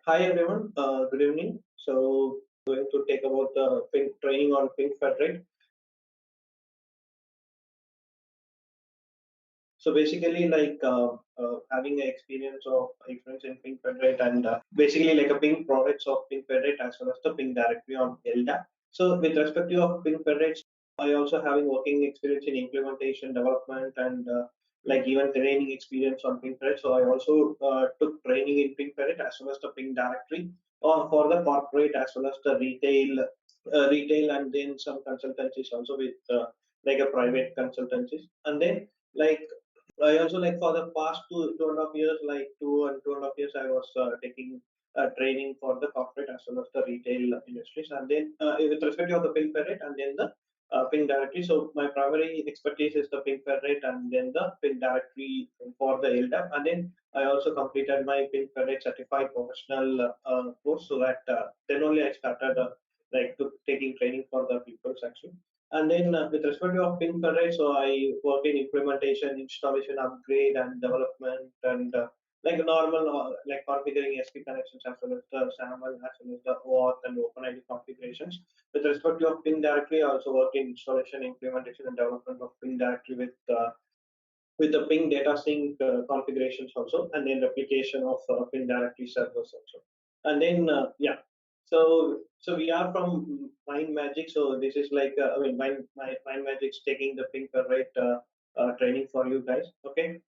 Hi everyone, good evening. So going to take about the training on PingFederate. So basically, having an experience of experience in PingFederate and basically like a Ping products of PingFederate as well as the Ping directory on LDAP. So with respect to of PingFederate, I also having working experience in implementation, development, and like even training experience on PingFederate. So I also took training in PingFederate as well as the Ping directory for the corporate as well as the retail, and then some consultancies also with like a private consultancies, and then like I also like for the past 2.5 years, like 2.5 years, I was taking training for the corporate as well as the retail industries, and then with respect to the PingFederate and then the Ping directory. So my primary expertise is the PingFederate and then the Ping directory for the LDAP, and then I also completed my PingFederate certified professional course, so that then only I started taking training for the people actually. And then with respect to PingFederate, so I work in implementation, installation, upgrade, and development, and like normal like configuring SP connections as well as the SAML as well as the OAuth and OpenID configurations. With respect to Ping directory, I also work in installation, implementation, and development of Ping directory with the Ping data sync configurations also, and then replication of Ping directory servers also. And then so we are from MindMajix. So this is like I mean MindMajix taking the PingFederate training for you guys. Okay.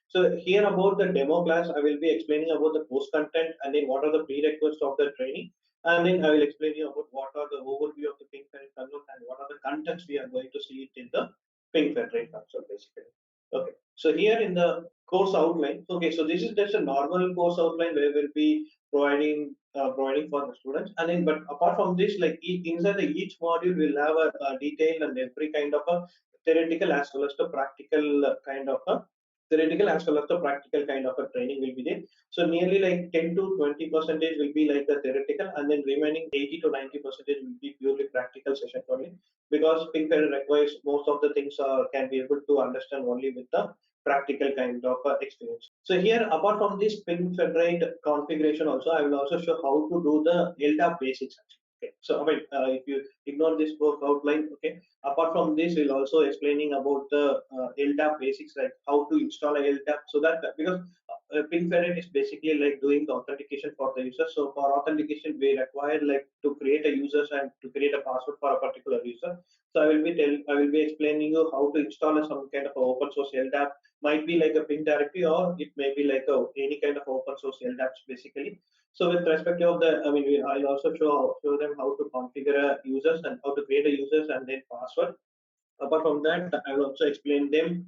So here about the demo class, I will be explaining about the course content and then what are the prerequisites of the training, and then I will explain you about what are the overview of the PingFederate console and what are the contents we are going to see it in the PingFederate console basically. Okay, so here in the course outline, okay, so this is just a normal course outline where we'll be providing for the students, and then but apart from this, like inside each module, we'll have a detail and every kind of a theoretical as well as the practical kind of a theoretical as well as the practical kind of a training will be there. So nearly like 10 to 20 percentage will be like the theoretical, and then remaining 80 to 90 percentage will be purely practical session only, because PingFederate requires most of the things can be able to understand only with the practical kind of experience. So here, apart from this PingFederate configuration, also I will also show how to do the LDAP basics actually. Okay, so I mean, if you ignore this book outline, okay. Apart from this, we'll also explaining about the LDAP basics, like how to install a LDAP, so that because PingFederate is basically like doing the authentication for the user. So for authentication, we require like to create a users and to create a password for a particular user. So I will be explaining you how to install some kind of a open source LDAP. Might be like a Ping directory, or it may be like any kind of open source LDAPs basically. So with respect of the, I mean, I'll also show them how to configure users and how to create a users and then password. Apart from that, I will also explain them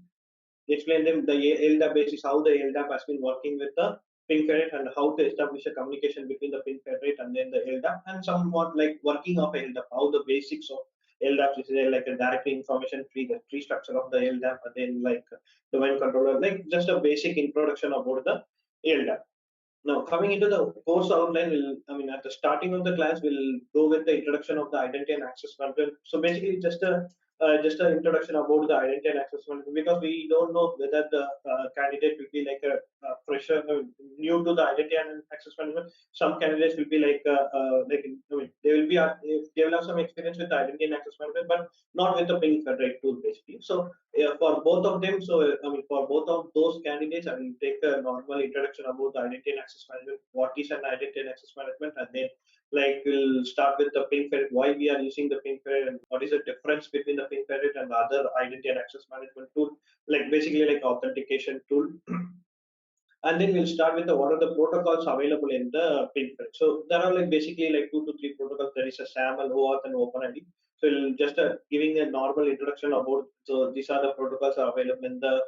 the LDAP basis, how the LDAP has been working with the PingFederate and how to establish a communication between the PingFederate and then the LDAP, and somewhat like working of LDAP, how the basics of LDAP is there, like a directory information tree, the tree structure of the LDAP, and then like domain controller, like just a basic introduction about the LDAP. Now, coming into the course outline, I mean, at the starting of the class, we'll go with the introduction of the identity and access management. So basically, just an introduction about the identity and access management, because we don't know whether the candidate will be like a fresher, new to the identity and access management. Some candidates will be like I mean, they will be they will have some experience with the identity and access management, but not with the PingFederate tool basically. So for both of them, so I mean, for both of those candidates, I will take a normal introduction about the identity and access management, what is an identity and access management, and then like we'll start with the PingFederate, why we are using the PingFederate, and what is the difference between the PingFederate and the other identity and access management tool, like basically like authentication tool. And then we'll start with the what are the protocols available in the PingFederate. So there are like basically like 2 to 3 protocols. There is a SAML, OAuth, and OpenID. So we'll just giving a normal introduction about, so these are the protocols are available in the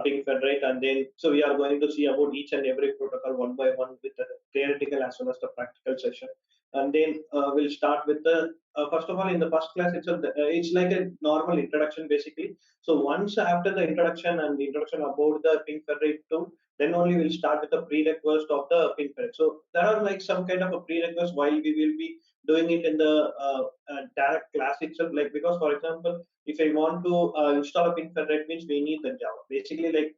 PingFederate, and then so we are going to see about each and every protocol one by one with the theoretical as well as the practical session. And then we'll start with the first of all, in the first class itself, it's like a normal introduction basically. So once after the introduction and the introduction about the PingFederate tool, then only we'll start with the prerequisite of the PingFederate. So there are like some kind of a prerequisite while we will be doing it in the direct class itself. Like because for example, if I want to install a PingFederate, means we need the Java. Basically, like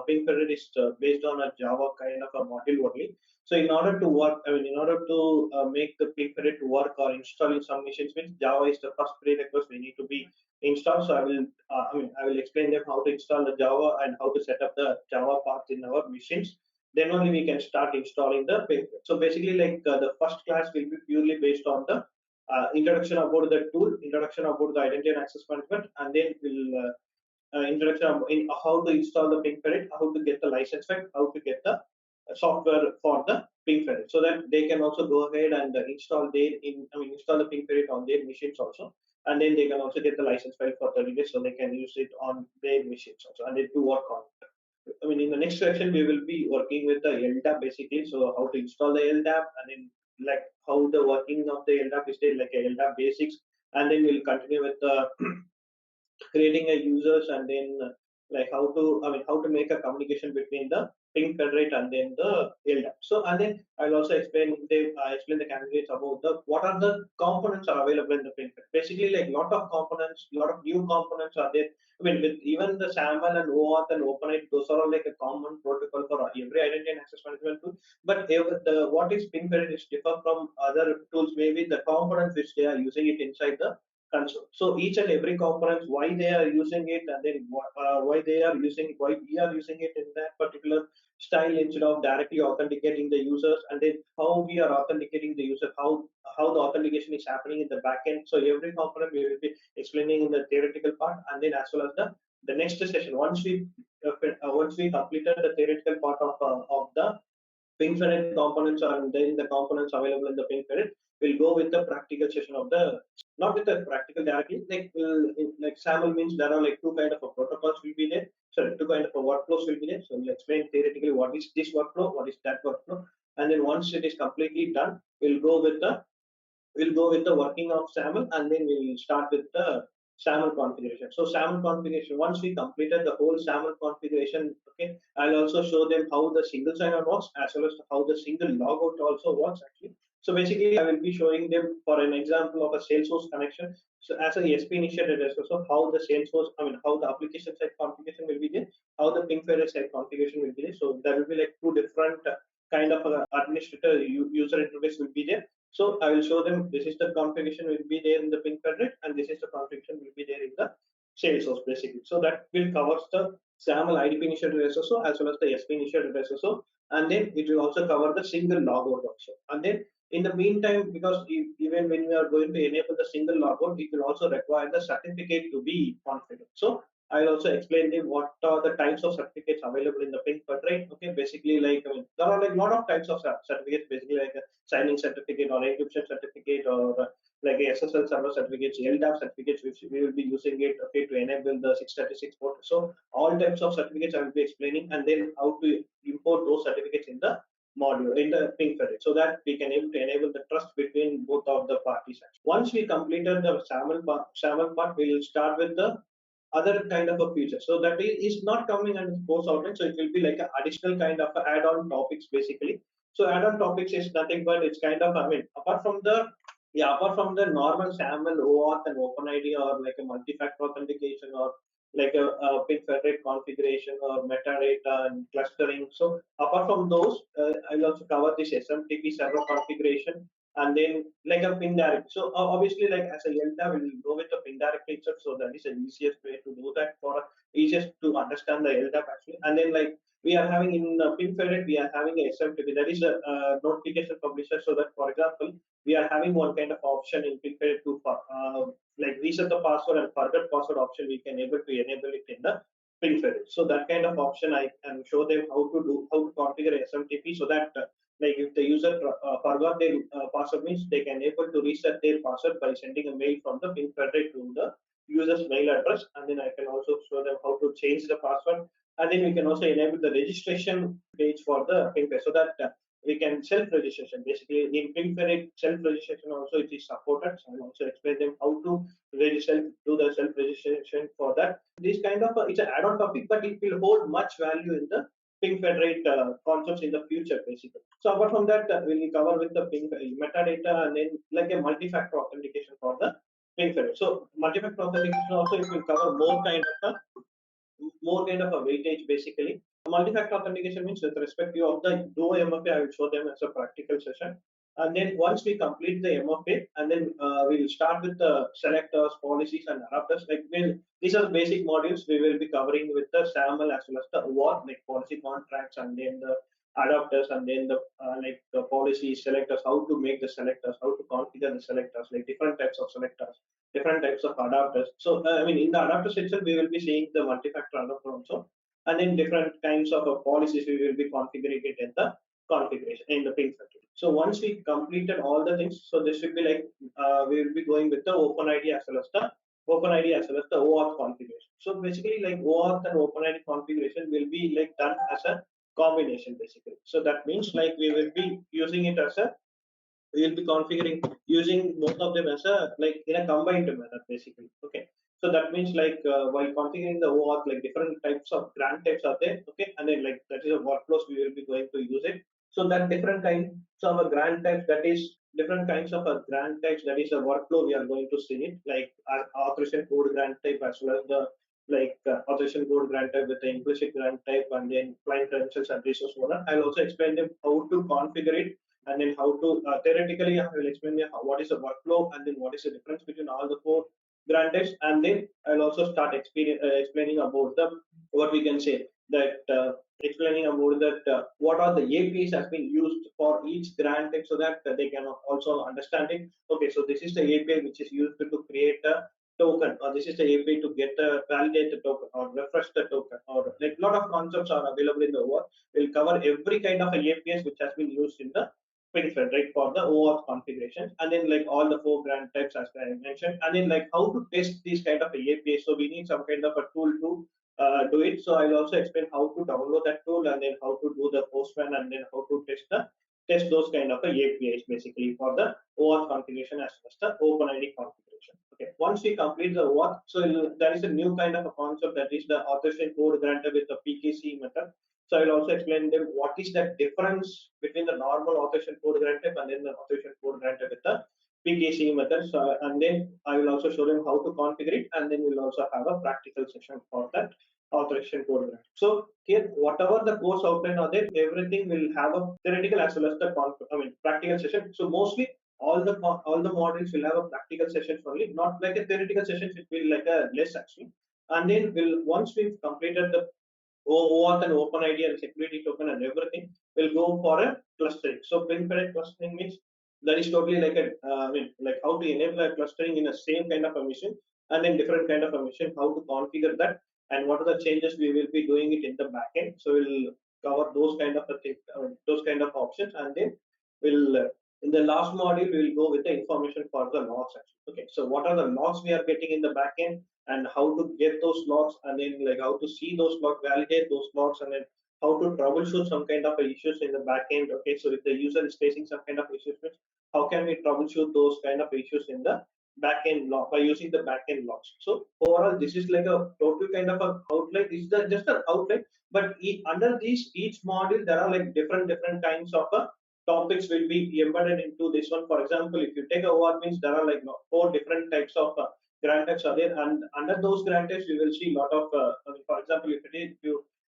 PingFederate is based on a Java kind of a module only. So in order to work, I mean, in order to make the PingFederate work or install in some machines, means Java is the first prerequisite we need to be installed. So I will explain them how to install the Java and how to set up the Java parts in our machines. Then only we can start installing the PingFederate. So basically, like the first class will be purely based on the introduction about the tool, introduction about the identity and access management, and then we'll introduction in how to install the PingFederate, how to get the license file, how to get the software for the PingFederate, so that they can also go ahead and install the PingFederate on their machines also, and then they can also get the license file for 30 days, so they can use it on their machines also, and they do work on it. In the next section we will be working with the LDAP basically, so how to install the LDAP, and then like how the working of the LDAP is there, like a LDAP basics, and then we'll continue with the creating a users, and then like how to make a communication between the PingFederate and then the LDAP. So and then I'll also explain the candidates about the what are the components are available in the PingFederate. Basically, like lot of components, lot of new components are there. With even the SAML and OAuth and OpenID, those are all like a common protocol for every identity and access management tool. But what is PingFederate is differ from other tools. Maybe the components which they are using it inside the console. So each and every components, why they are using it, and then why we are using it in that particular style instead of directly authenticating the users, and then how we are authenticating the user, how the authentication is happening in the backend. So every component we will be explaining in the theoretical part, and then as well as the next session. Once we completed the theoretical part of the PingFederate components, and then the components available in the PingFederate, we'll go with the practical session of the, not with the practical directly, like SAML means there are like two kind of a protocols will be there. Sorry, two kind of a workflows will be there. So we'll explain theoretically what is this workflow, what is that workflow, and then once it is completely done, we'll go with the working of SAML, and then we'll start with the SAML configuration. So SAML configuration, once we completed the whole SAML configuration, okay, I'll also show them how the single sign-on works, as well as how the single logout also works actually. So basically, I will be showing them for an example of a Salesforce connection. So as a ESP initiated as well, so how the Salesforce, how the application side configuration will be there, how the PingFederate side configuration will be there. So there will be like two different kind of administrator user interface will be there. So I will show them this is the configuration will be there in the PingFederate, and this is the configuration will be there in the Salesforce basically. So that will cover the SAML IDP initiated SSO as well as the SP initiated SSO, and then it will also cover the single logout also. And then in the meantime, because even when we are going to enable the single logout, it will also require the certificate to be configured. So I'll also explain them what are the types of certificates available in the PingFederate. Okay, basically like there are like a lot of types of certificates, basically like a signing certificate or encryption certificate, or like a SSL server certificates, LDAP certificates, which we will be using it, okay, to enable the 636 port. So all types of certificates I will be explaining, and then how to import those certificates in the module in the PingFederate, so that we can able to enable the trust between both of the parties. Once we completed the SAML part, we will start with the other kind of a feature. So that is not coming under the course outline. So it will be like an additional kind of add-on topics basically. So add-on topics is nothing but it's kind of, apart from the normal SAML, OAuth and OpenID, or like a multi-factor authentication, or like a PingFederate configuration or metadata and clustering. So apart from those, I'll also cover this SMTP server configuration, and then like a ping direct. So obviously, like as a Delta, we'll go with the ping direct itself. So that is the easiest way to do that, for easiest to understand the LDAP actually. And then like we are having in PingFederate, we are having a SMTP, that is a notification publisher. So that for example, we are having one kind of option in PingFederate to like reset the password and forget password option. We can able to enable it in the PingFederate. So that kind of option I can show them how to configure SMTP, so that like if the user forgot their password, means they can able to reset their password by sending a mail from the PingFederate to the user's mail address. And then I can also show them how to change the password, and then we can also enable the registration page for the PingFederate, so that we can self-registration. Basically, in PingFederate self-registration also it is supported. So I'll also explain them how to register, do the self-registration for that. This kind of it's an add-on topic, but it will hold much value in the PingFederate concepts in the future, basically. So apart from that, we'll cover with the Ping metadata and then like a multi-factor authentication for the PingFederate. So multi-factor authentication also it will cover more kind of a weightage basically. Multi-factor authentication means with respect to of the Duo MFA, I will show them as a practical session. And then once we complete the MFA, and then we'll start with the selectors, policies, and adapters. These are the basic modules we will be covering with the SAML as well as the OAuth, like policy contracts, and then the adapters, and then the like the policy selectors, how to make the selectors, how to configure the selectors, like different types of selectors, different types of adapters. So in the adapter section, we will be seeing the multi-factor adapter also, and then different kinds of policies we will be configuring it in the configuration in the PingFederate. So once we completed all the things, so this should be like we will be going with the OpenID as well as the OAuth configuration. So basically, like OAuth and OpenID configuration will be like done as a combination basically. So that means like we will be using it as a we will be configuring using both of them as a like in a combined manner basically. Okay, so that means like while configuring the OAuth, like different types of grant types are there. Okay, and then like that is a workflows we will be going to use it. So that different kinds of a grant types, that is different kinds of a grant types, that is a workflow we are going to see it, like our authorization code grant type as well as the authorization code grant type with the implicit grant type, and then client credentials and resource owner. I'll also explain them how to configure it, and then how to theoretically I will explain you what is a workflow, and then what is the difference between all the four grant types, and then I'll also start explaining about the what we can say that explaining about that what are the APIs has been used for each grant type, so that they can also understand it. Okay, so this is the API which is used to create a token, or this is the API to get a validate the token or refresh the token, or like a lot of concepts are available in the work. We'll cover every kind of APIs which has been used in the PingFederate for the OAuth configuration, and then like all the four grant types as I mentioned, and then like how to test these kind of APIs. So we need some kind of a tool to do it. So I'll also explain how to download that tool, and then how to do the postman, and then how to test those kind of APIs basically for the OAuth configuration as well as the OpenID configuration. Okay, once we complete the OAuth, so there is a new kind of a concept, that is the authorization code granted with the PKC method. So I will also explain them what is the difference between the normal authorization code grant type and then the authorization code grant type with the PKC method. So, and then I will also show them how to configure it, and then we'll also have a practical session for that authorization code grant. So here, whatever the course outline are there, everything will have a theoretical as well as the practical session. So mostly all the modules will have a practical session only, not like a theoretical session. It will like a less actually. And then once we've completed the OAuth and OpenID and security token and everything, will go for a clustering. So PingFederate clustering means that is totally like a like how to enable a clustering in a same kind of a machine, and then different kind of a machine, how to configure that, and what are the changes we will be doing it in the backend. So we'll cover those kind of those kind of options, and then we'll in the last module we will go with the information for the logs actually. Okay, so what are the logs we are getting in the backend, and how to get those logs, and then like how to see those logs, validate those logs, and then how to troubleshoot some kind of issues in the backend. Okay, so if the user is facing some kind of issues, how can we troubleshoot those kind of issues in the backend log by using the backend logs. So overall, this is like a total kind of a outline. This is just an outline, but under these each module there are like different kinds of topics will be embedded into this one. For example, if you take a OAuth means there are like four different types of grant types are there, and under those grant types we will see a lot of for example,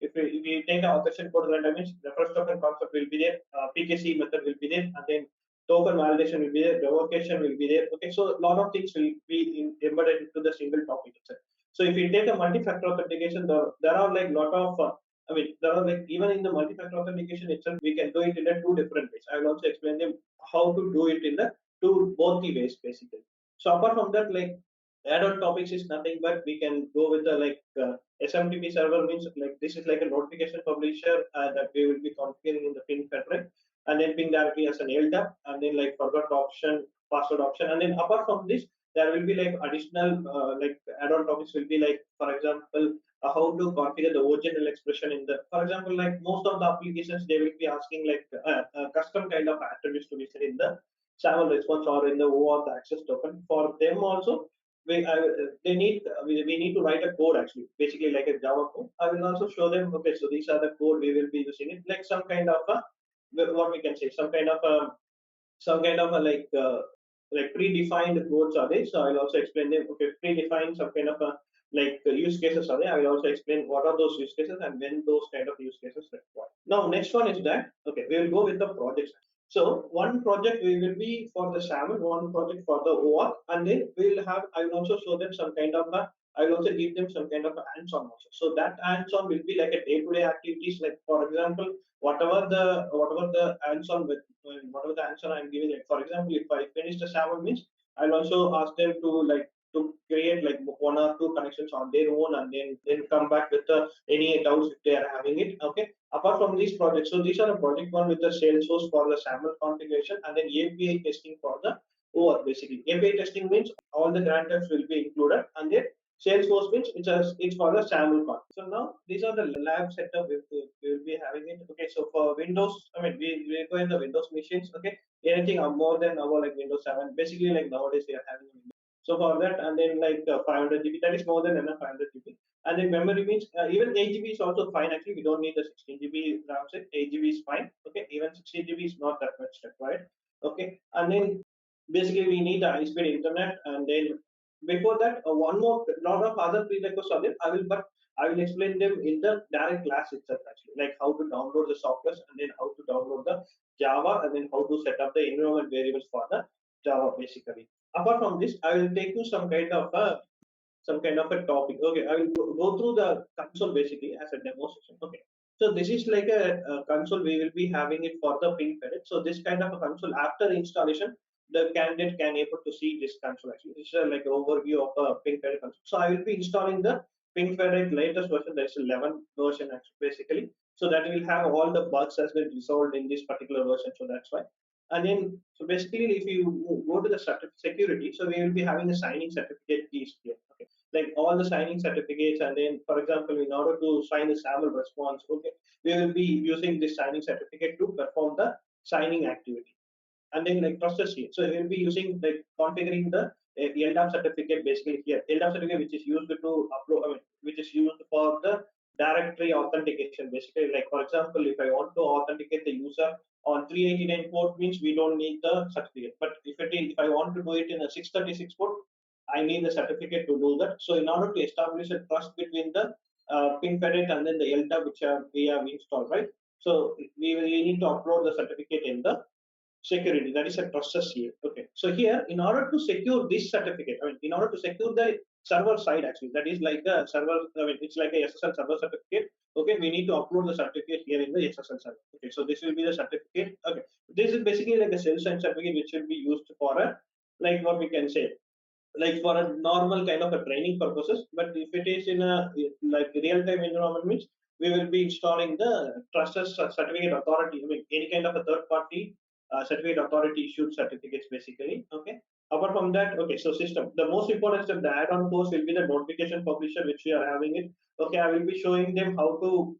if we take an authorization code grant type means the first token concept will be there, PKC method will be there, and then token validation will be there, revocation will be there. Okay, so a lot of things will be embedded into the single topic itself. So if you take a multi-factor authentication, there are like lot of there are like even in the multi-factor authentication itself, we can do it in a two different ways. I will also explain them how to do it in the both the ways basically. So apart from that, like add-on topics is nothing but we can go with the SMTP server means like this is like a notification publisher that we will be configuring in the PingFederate, and then ping directly as an LDAP, and then like forgot option, password option, and then apart from this, there will be like additional like add-on topics will be like, for example, how to configure the original expression in the, for example, like most of the applications, they will be asking like custom kind of attributes to be set in the SAML response or in the OAuth access token. For them also, we need to write a code actually, basically like a Java code. I will also show them. Okay, so these are the code we will be using it, like some kind of a, what we can say, some kind of a like predefined codes are there. So I'll also explain them. Okay, predefined some kind of a use cases are there. I will also explain what are those use cases and when those kind of use cases required. Now next one is that, okay, we will go with the projects. So one project we will be for the SAML, one project for the OAuth, and then we will have. I will also show them some kind of a. I will also give them some kind of a hands-on also. So that hands-on will be like a day-to-day activities. Like for example, whatever the hands-on with whatever the answer I'm giving. Like for example, if I finish the SAML means, I'll also ask them to create like one or two connections on their own, and then come back with any doubts if they are having it. Okay. Apart from these projects, so these are a project one with the Salesforce for the SAML configuration, and then API testing for the OAuth. Basically, API testing means all the grantors will be included, and then Salesforce means it's for the SAML part. So now these are the lab setup we will be having it. Okay, so for Windows, I mean we go in the Windows machines. Okay, anything more than our like Windows 7. Basically, like nowadays we are having Windows. So for that, and then like 500 GB, that is more than enough 500 GB. And then memory means even 8 GB is also fine. Actually, we don't need the 16 GB RAM set. 8 GB is fine. Okay, even 16 GB is not that much required. Okay, and then basically we need a high speed internet, and then before that, one more lot of other prerequisites are there. I will explain them in the direct class itself actually, like how to download the software, and then how to download the Java, and then how to set up the environment variables for the Java basically. Apart from this, I will take you some kind of a topic. Okay, I will go through the console basically as a demo session. Okay, so this is like a console we will be having it for the PingFederate. So this kind of a console after installation, the candidate can able to see this console actually. This is like an overview of a PingFederate console. So I will be installing the PingFederate latest version, that is 11 version actually, basically. So that will have all the bugs has been resolved in this particular version. So that's why. And then, so basically, if you go to the security, so we will be having a signing certificate keys here. Okay, like all the signing certificates, and then, for example, in order to sign the SAML response, okay, we will be using this signing certificate to perform the signing activity. And then like process here. So we'll be using like configuring the LDAP certificate basically here. LDAP certificate which is used to upload, I mean, which is used for the directory authentication basically. Like for example, if I want to authenticate the user on 389 port means we don't need the certificate. But if I want to do it in a 636 port, I need the certificate to do that. So in order to establish a trust between the PingFederate and then the LDAP which we have installed, right? So we need to upload the certificate in the security, that is a process here. Okay, so here in order to secure this certificate, I mean in order to secure the server side actually, that is like a server, I mean it's like a SSL server certificate. Okay, we need to upload the certificate here in the SSL server. Okay, so this will be the certificate. Okay, this is basically like a self-signed certificate which will be used for a, like what we can say, like for a normal kind of a training purposes. But if it is in a like real-time environment means, we will be installing the trusted certificate authority, I mean any kind of a third party certificate authority issued certificates basically. Okay, apart from that, okay, so system, the most important step, the add-on course will be the notification publisher which we are having it. Okay, I will be showing them how to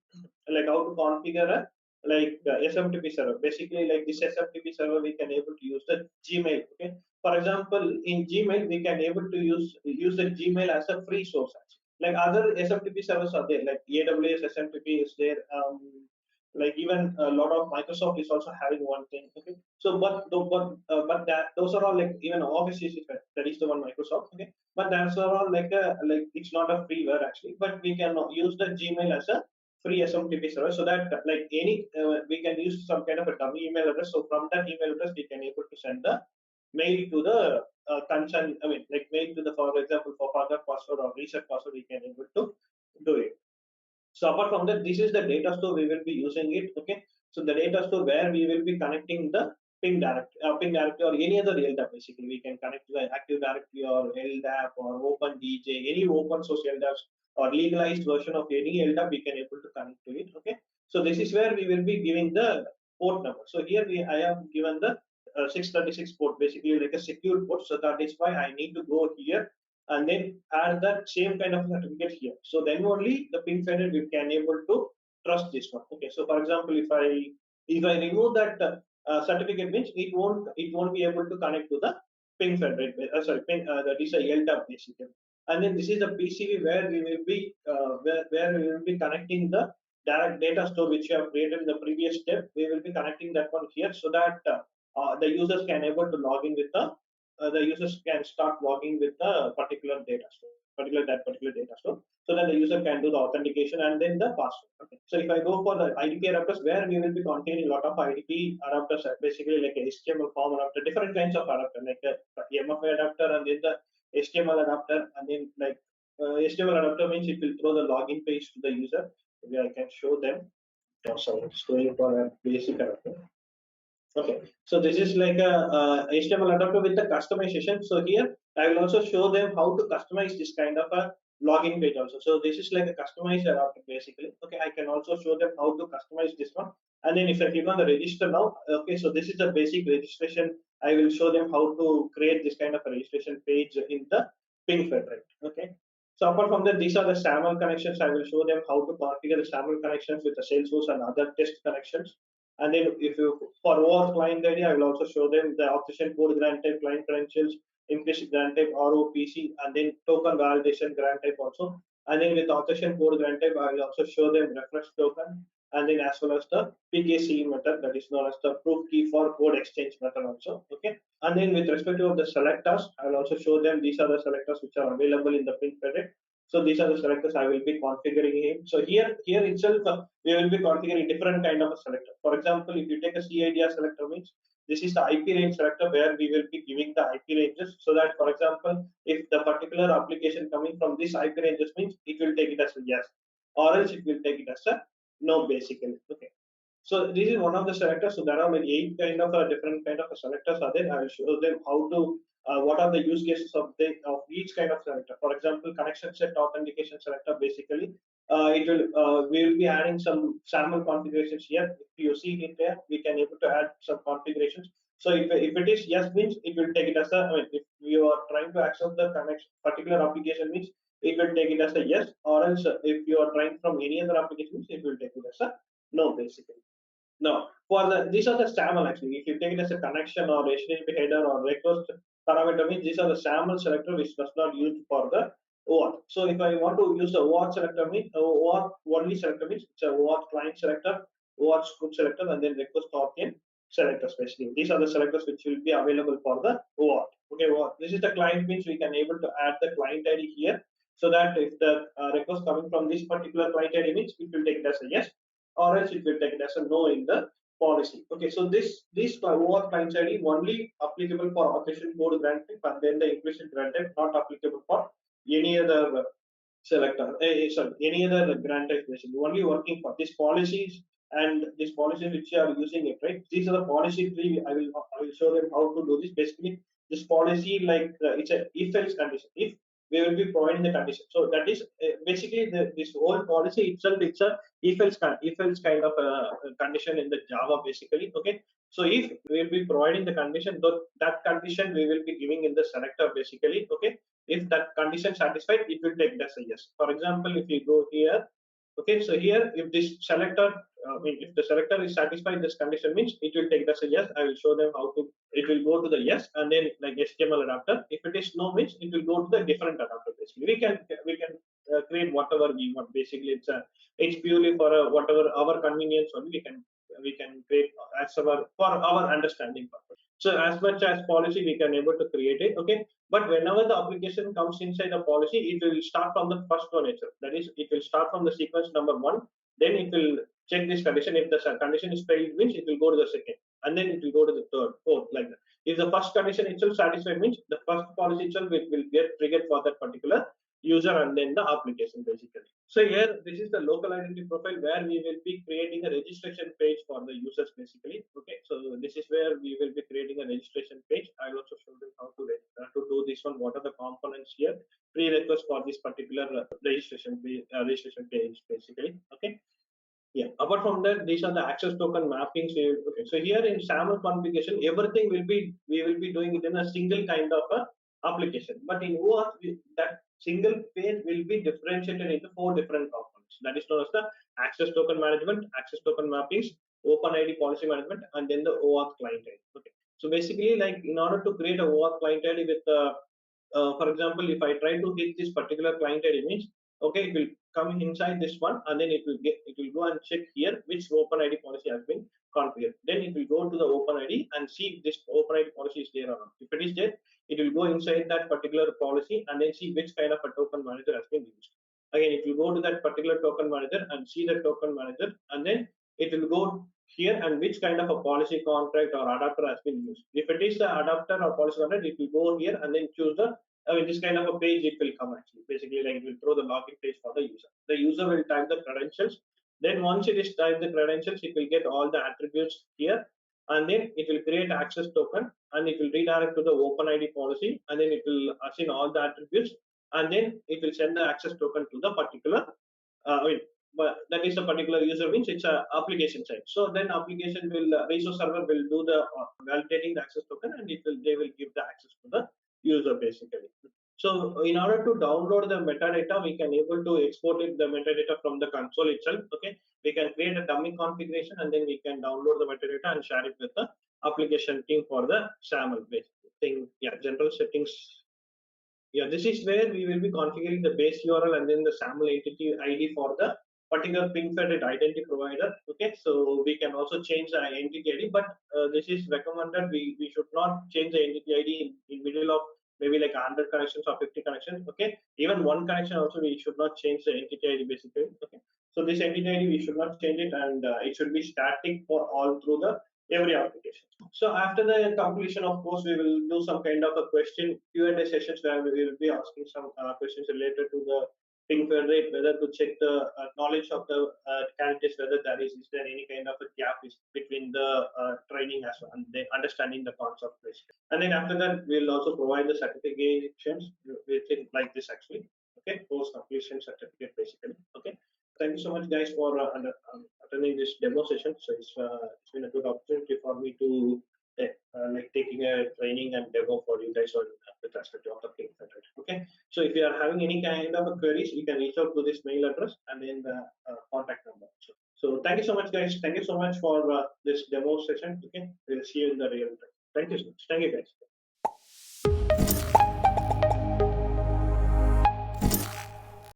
configure a SMTP server. Basically, like this SMTP server, we can able to use the Gmail. Okay, for example, in Gmail, we can able to use the Gmail as a free source. Actually. Like other SMTP servers are there, like AWS SMTP is there. Like even a lot of Microsoft is also having one thing. Okay, so but that those are all like even Office 365, that is the one Microsoft. Okay, but that's all like it's not a freeware actually, but we can use the Gmail as a free SMTP server, so that like any we can use some kind of a dummy email address. So from that email address, we can able to send the mail to the concern. I mean, like mail to the, for example, for forgot password or reset password, we can able to do it. So apart from that, this is the data store we will be using it. Okay, so the data store where we will be connecting the ping directory or any other LDAP. Basically, we can connect to the Active Directory or LDAP or OpenDJ, any open source LDAPs or legalized version of any LDAP. We can able to connect to it. Okay, so this is where we will be giving the port number. So here I have given the 636 port, basically like a secure port. So that is why I need to go here and then add that same kind of certificate here. So then only the PingFederate we can able to trust this one. Okay, so for example, if I remove that certificate, means it won't be able to connect to the PingFederate. That is a LDAP basically. And then this is the PCV where we will be where we will be connecting the direct data store which you have created in the previous step. We will be connecting that one here so that the users can able to log in with the users can start logging with the particular data store, particular data store, so that the user can do the authentication and then the password. Okay. So if I go for the IDP adapters, where we will be containing a lot of IDP adapters, basically like a HTML form adapter, different kinds of adapter, like a MFA adapter and then the HTML adapter, and then like HTML adapter means it will throw the login page to the user. Maybe I can show them. So it's going for a basic adapter. Okay, so this is like a HTML adapter with the customization. So here I will also show them how to customize this kind of a login page also. So this is like a customized adapter basically. Okay, I can also show them how to customize this one. And then if I click on the register now, okay, so this is the basic registration. I will show them how to create this kind of a registration page in the PingFederate. Okay. So apart from that, these are the SAML connections. I will show them how to configure the SAML connections with the Salesforce and other test connections. And then if you for OAuth client ID, I will also show them the authentication code grant type, client credentials, implicit grant type, ROPC, and then token validation grant type also. And then with authentication code grant type, I will also show them reference token, and then as well as the PKC method, that is known as the proof key for code exchange method also. Okay. And then with respect to the selectors, I will also show them these are the selectors which are available in the PingFederate. So these are the selectors I will be configuring here. So here itself, we will be configuring different kind of a selector. For example, if you take a CIDR selector, means this is the IP range selector where we will be giving the IP ranges, so that, for example, if the particular application coming from this IP ranges, means it will take it as a yes, or else it will take it as a no, basically. Okay. So this is one of the selectors. So there are like 8 kind of different kind of selectors are there. I will show them how to what are the use cases of each kind of selector. For example, connection set authentication selector. Basically, it will we will be adding some sample configurations here. If you see it there, we can able to add some configurations. So if it is yes, means it will take it as a. I mean, if you are trying to access the connection particular application, means it will take it as a yes, or else if you are trying from any other applications, it will take it as a no, basically. No, for these are the SAML actually. If you take it as a connection or HTTP header or request parameter, means these are the SAML selector which does not use for the OAuth. So if I want to use the OAuth selector, means OAuth only selector, means it's a OAuth client selector, OAuth script selector, and then request opt-in selectors. Basically, these are the selectors which will be available for the OAuth. Okay, well, this is the client, means we can able to add the client ID here, so that if the request coming from this particular client ID, means it will take it as a yes, or else it will take it as a no in the policy. Okay, so this OAuth client ID only applicable for authentication code grant type, and then the implicit grant type not applicable for any other selector. Sorry, any other grant type, basically only working for these policies and these policies which you are using it, right? These are the policy tree. I will show them how to do this. Basically, this policy like it's a if else condition. If we will be providing the condition, so that is basically this whole policy itself. It's a if else kind of a condition in the Java basically. Okay, so if we will be providing the condition, that condition we will be giving in the selector basically. Okay, if that condition satisfied, it will take it as a yes. For example, if you go here, okay, so here if this selector, I mean, if the selector is satisfied this condition, means it will take it as a yes. I will show them how to. It will go to the yes, and then like HTML adapter. If it is no, means it will go to the different adapter. Basically, we can create whatever we want. Basically, it's purely for whatever our convenience only. We can create as for our understanding purpose. So as much as policy we can able to create it. Okay, but whenever the application comes inside the policy, it will start from the first one itself. That is, it will start from the sequence number 1. Then it will check this condition. If the condition is failed, means it will go to the second, and then it will go to the third, fourth, like that. If the first condition itself satisfied, means the first policy itself will get triggered for that particular user and then the application basically. So here this is the local identity profile where we will be creating a registration page for the users basically. Okay, so this is where we will be creating a registration page. I will also show them how to do this one. What are the components here? Prerequisites for this particular registration page basically. Okay. Yeah. Apart from that, these are the access token mappings. Okay. So here in SAML configuration, everything we will be doing it in a single kind of a application. But in OAuth, that single page will be differentiated into 4 different components. That is known as the access token management, access token mappings, OpenID policy management, and then the OAuth client ID. Okay. So basically, like in order to create a OAuth client ID with for example, if I try to hit this particular client ID means, okay, it will come inside this one, and then it will go and check here which OpenID policy has been configured. Then it will go to the OpenID and see if this OpenID policy is there or not. If it is there, it will go inside that particular policy and then see which kind of a token manager has been used. Again, it will go to that particular token manager and see the token manager, and then it will go here and which kind of a policy contract or adapter has been used. If it is the adapter or policy contract, it will go here and then choose the this kind of a page it will come actually. Basically, like it will throw the login page for the user. The user will type the credentials. Then once it is typed the credentials, it will get all the attributes here, and then it will create access token and it will redirect to the OpenID policy, and then it will assign all the attributes, and then it will send the access token to the particular but that is a particular user means it's a application side. So then application will resource server will do the validating the access token, and they will give the access to the user basically. So in order to download the metadata, we can able to export it the metadata from the console itself. Okay, we can create a dummy configuration and then we can download the metadata and share it with the application team for the SAML based thing. Yeah, general settings. Yeah, this is where we will be configuring the base URL and then the SAML entity ID for the particular PingFederate identity provider. Okay, so we can also change the entity ID, but this is recommended. We should not change the entity ID in middle of maybe like 100 connections or 50 connections. Okay, even one connection also we should not change the entity ID basically. Okay, so this entity ID we should not change it, and it should be static for all through the every application. So after the completion of course, we will do some kind of a question Q&A sessions where we will be asking some questions related to the PingFederate, whether to check the knowledge of the candidates, whether is there any kind of a gap between the training as well and the understanding the concept basically. And then after that, we'll also provide the certifications within like this actually. Okay, post completion certificate basically. Okay. Thank you so much, guys, for attending this demo session. So it's been a good opportunity for me to like taking a training and demo for you guys on with respect to the PingFederate. Okay. So if you are having any kind of queries, you can reach out to this mail address and then the contact number. So thank you so much, guys. Thank you so much for this demo session. Okay. We'll see you in the real time. Thank you so much. Thank you, guys.